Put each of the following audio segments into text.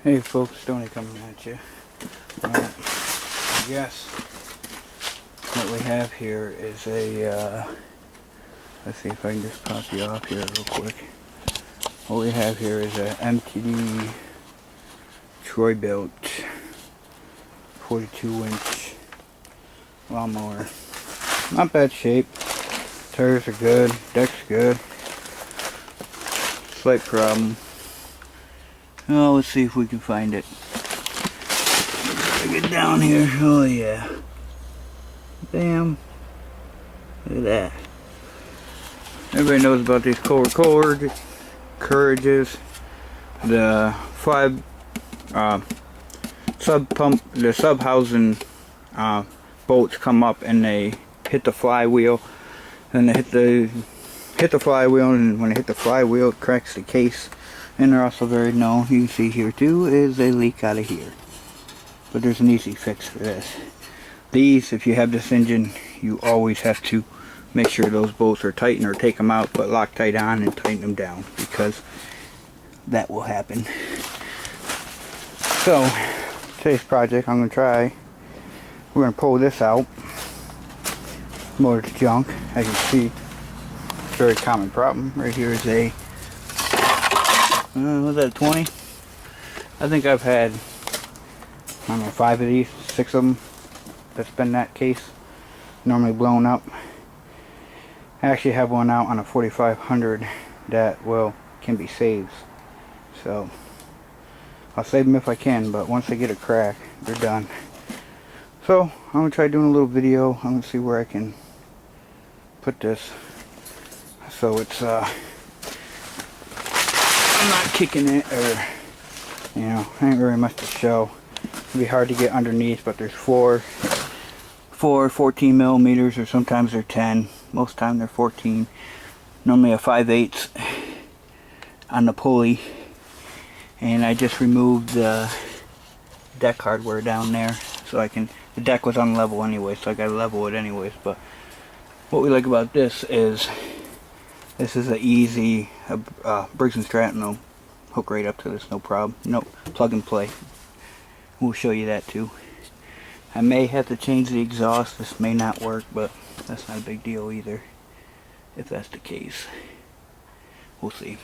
Hey folks, Tony coming at you. I guess what we have here is a, let's see if I can just pop you off here real quick. What we have here is a MTD Troybilt 42-inch lawnmower. Not bad shape. Tires are good. Deck's good. Slight problem. Oh, let's see if we can find it. Get down here. Oh yeah. Bam. Look at that. Everybody knows about these Kohler carriages. The sub housing bolts come up and they hit the flywheel. And they hit the flywheel, and when they hit the flywheel, it cracks the case. And they're also very known, you can see here too, is a leak out of here. But there's an easy fix for this. These, if you have this engine, you always have to make sure those bolts are tightened, or take them out, but Loctite on and tighten them down, because that will happen. So, today's project, I'm going to try, we're going to pull this out. Motor's junk, as you see. Very common problem. Right here is a was that a 20? I think I've had, I don't know, 5 of these, 6 of them that's been that case, normally blown up. I actually have one out on a 4500 that, well, can be saved. So I'll save them if I can, but once they get a crack, they're done. So I'm going to try doing a little video. I'm going to see where I can put this so it's I'm not kicking it, or you know, ain't very much to show. It'll be hard to get underneath, but there's four 14 millimeters, or sometimes they're 10. Most time they're 14. Normally a 5/8 on the pulley, and I just removed the deck hardware down there so I can. The deck was on level anyway, so I gotta level it anyways. But what we like about this is an easy Briggs & Stratton will hook right up to this, no problem. No, plug and play. We'll show you that too. I may have to change the exhaust. This may not work, but that's not a big deal either. If that's the case, we'll see.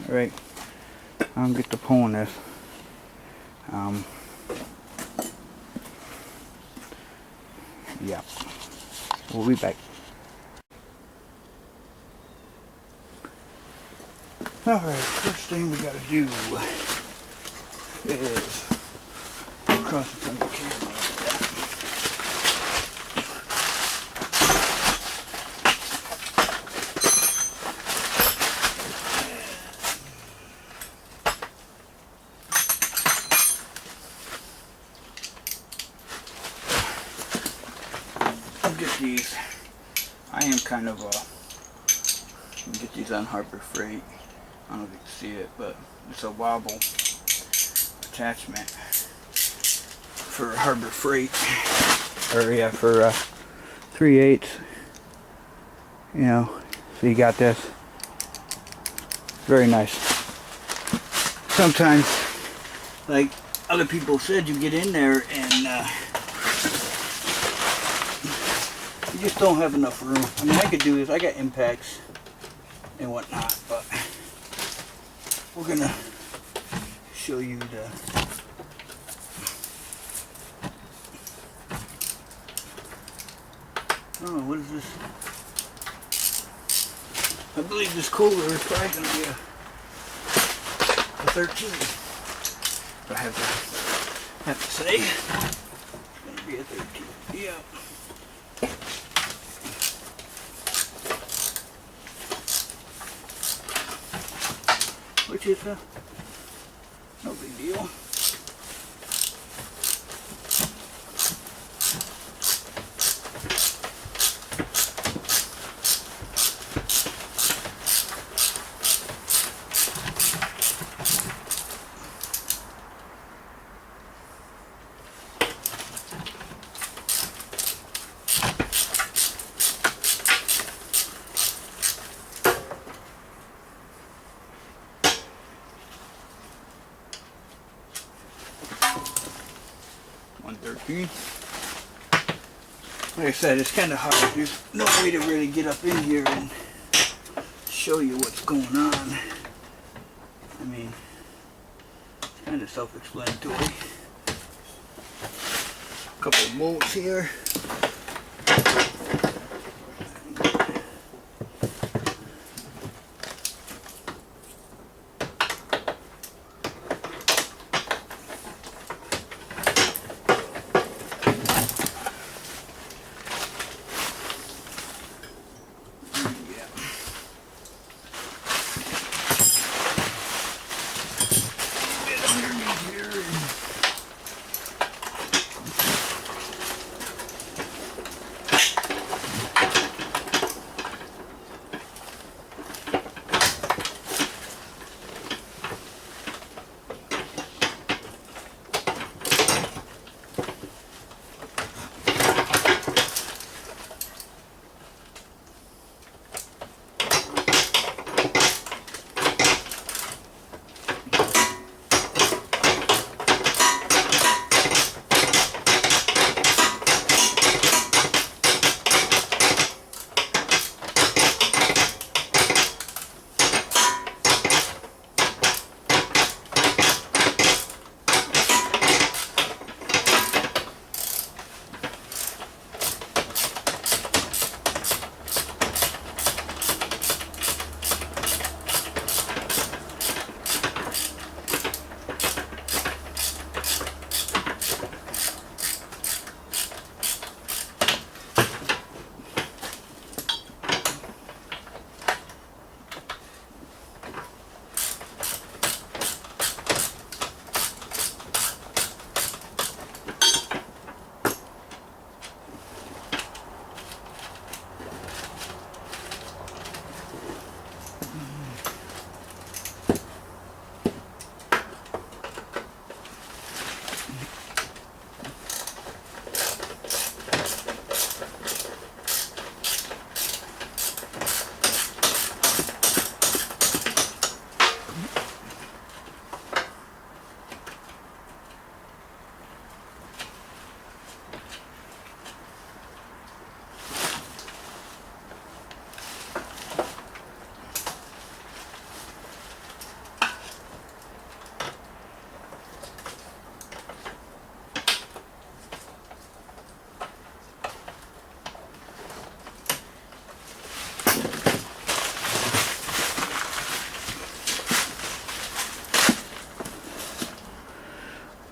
All right, I'm gonna get to pulling this. Yeah, we'll be back. Alright, first thing we gotta do is cross it from the camera like that. I'll get these. I am kind of get these on Harbor Freight. I don't know if you can see it, but it's a wobble attachment for Harbor Freight, or yeah, for 3/8. You know, so you got this. Very nice. Sometimes, like other people said, you get in there and you just don't have enough room. I mean, I could do this. I got impacts and whatnot, but we're gonna show you the what is this? I believe this Kohler is probably gonna be a 13. I have to say it's gonna be a 13. Yeah. Which is no big deal. 113. Like I said, it's kind of hard. There's no way to really get up in here and show you what's going on. I mean, it's kind of self-explanatory. A couple of bolts here.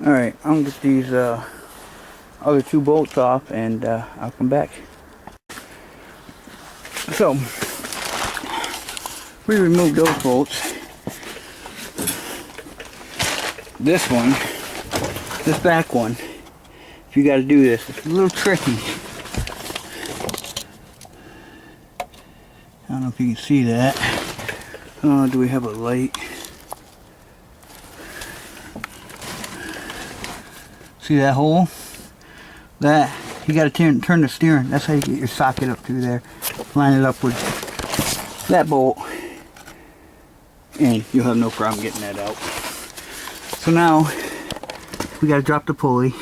Alright, I'm gonna get these other two bolts off and I'll come back. So, we removed those bolts. This one, this back one, if you gotta do this, it's a little tricky. I don't know if you can see that. Do we have a light? See that hole? That, you gotta turn the steering. That's how you get your socket up through there. Line it up with that bolt, and you'll have no problem getting that out. So now, we gotta drop the pulley.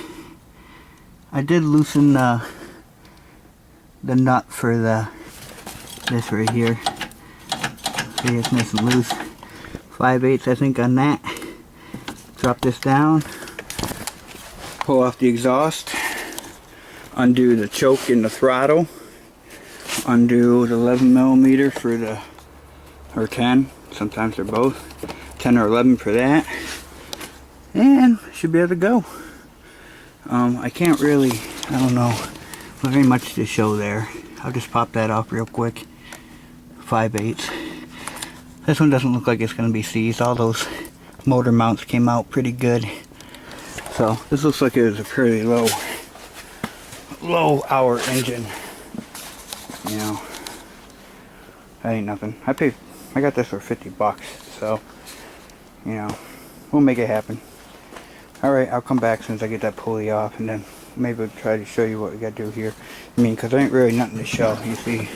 I did loosen the nut for this right here. See, it's nice and loose. 5/8 I think on that. Drop this down. Pull off the exhaust, undo the choke in the throttle, undo the 11mm for the, or 10, sometimes they're both, 10 or 11 for that, and should be able to go. I can't really, I don't know, very much to show there. I'll just pop that off real quick. 5/8. This one doesn't look like it's going to be seized. All those motor mounts came out pretty good. So this looks like it was a pretty low hour engine. You know, that ain't nothing. I got this for 50 bucks. So, you know, we'll make it happen. Alright, I'll come back as soon as I get that pulley off, and then maybe we'll try to show you what we got to do here. I mean, because there ain't really nothing to show. You see,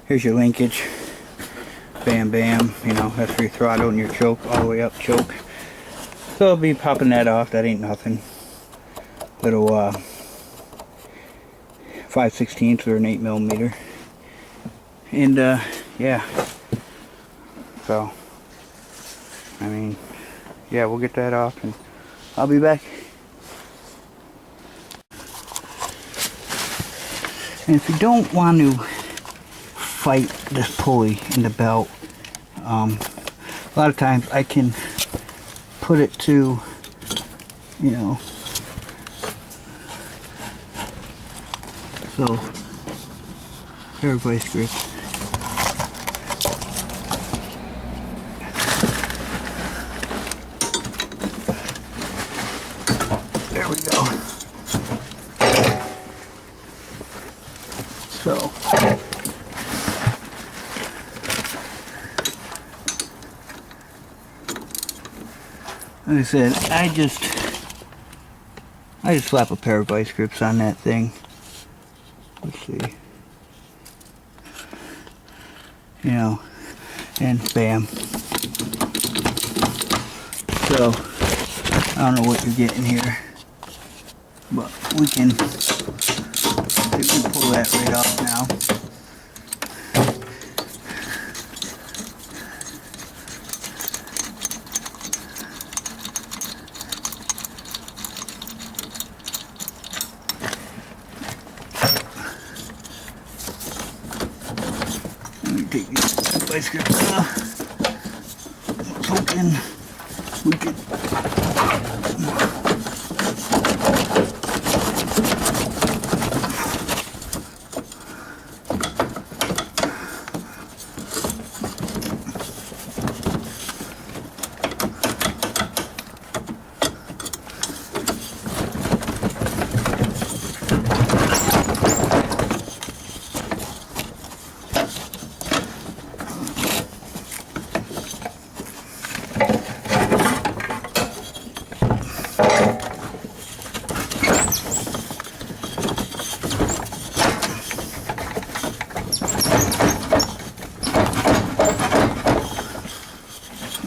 here's your linkage. Bam, bam. You know, that's for your throttle and your choke, all the way up choke. So I'll be popping that off. That ain't nothing. little 5/16 or an 8mm. And yeah, so I mean, yeah, we'll get that off and I'll be back. And if you don't want to fight this pulley in the belt, a lot of times I can put it to, you know, so everybody's grip. There we go. So like I said, I just slap a pair of vice grips on that thing. Let's see. You know, and bam. So I don't know what you're getting here, but we can pull that right off now. Let me take these vice grips off. I was hoping we could.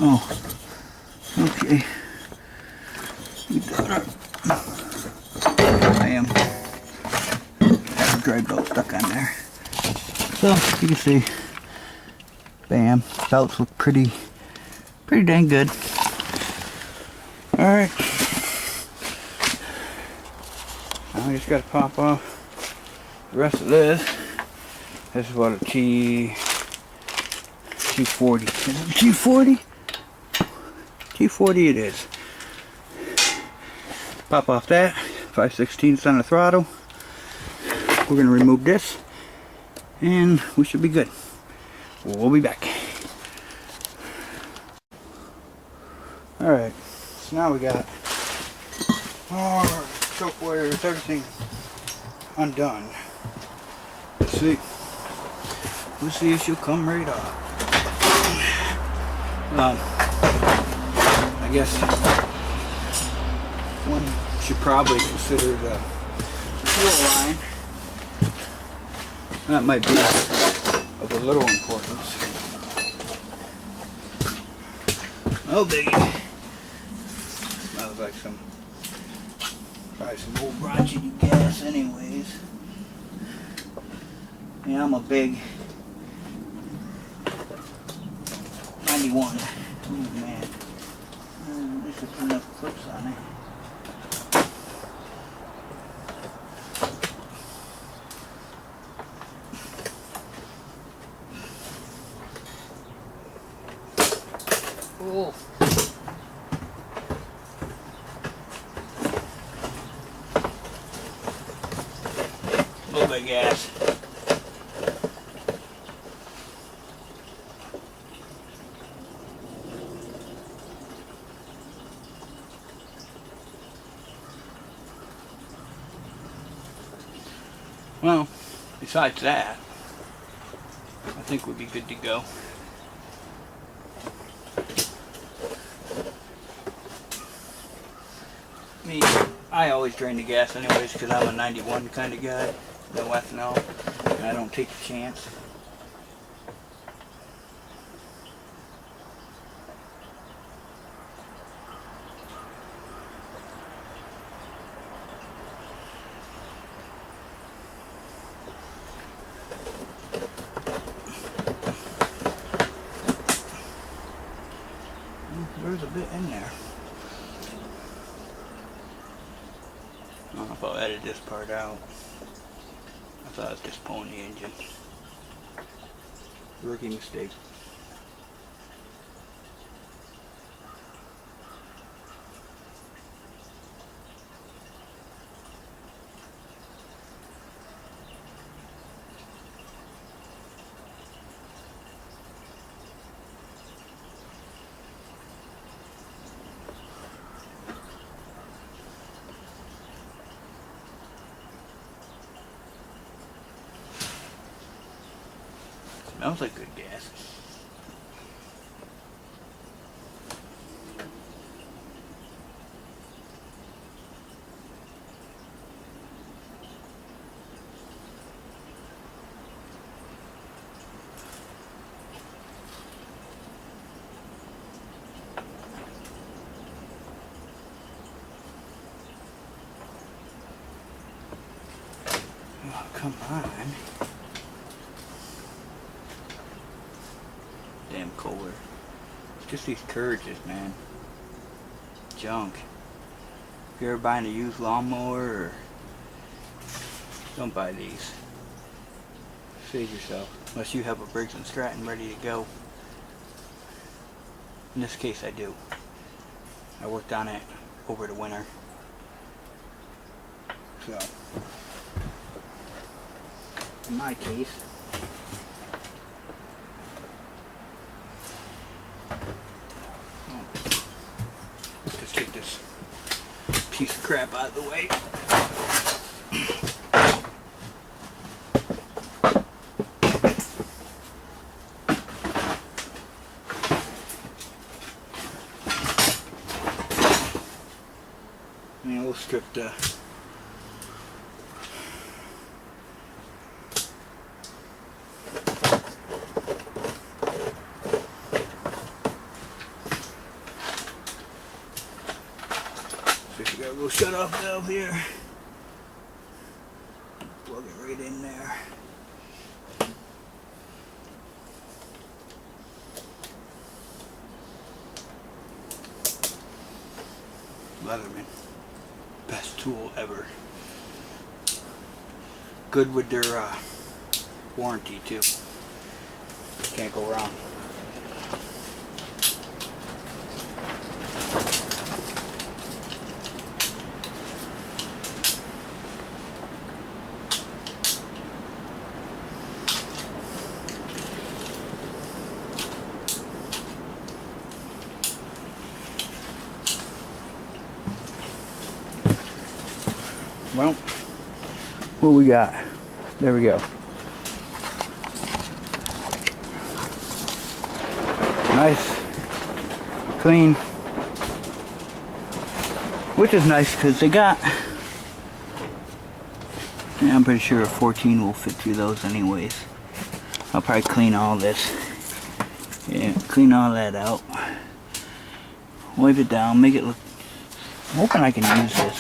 Oh, okay. We got our, I am Troybilt stuck on there. So you can see, bam, belts look pretty dang good. All right, now we just got to pop off the rest of this. This is what a T40. Is it T40? T40 it is. Pop off that, 5/16 on the throttle. We're going to remove this and we should be good. We'll be back. Alright, so now we got our choke wires, everything undone. Let's see. We'll see if she'll come right off. I guess one should probably consider the fuel line. That might be of a little importance. Oh, biggie. Smells like probably some old raunchy gas anyways. Yeah, I'm a big 91. Oh man. This should put enough clips on it. Oh. A little bit of gas. Well, besides that, I think we'd be good to go. Me, I always drain the gas anyways because I'm a 91 kind of guy, no ethanol, and I don't take a chance. bit in there. I don't know if I'll edit this part out. I thought I was just pulling the engine. Rookie mistake. Smells like good gas. Oh, come on. Damn Kohler. Just these courages, man. Junk. If you're ever buying a used lawnmower, or don't buy these. Save yourself. Unless you have a Briggs & Stratton ready to go. In this case, I do. I worked on it over the winter. So, in my case, just take this piece of crap out of the way. And we'll strip the got a little shut off valve here. Plug it right in there. Leatherman. Best tool ever. Good with their warranty too. Can't go wrong. Well, what we got? There we go. Nice, clean, which is nice because they got, yeah, I'm pretty sure a 14 will fit through those anyways. I'll probably clean all this. Yeah, clean all that out. Wipe it down, make it look, I'm hoping I can use this.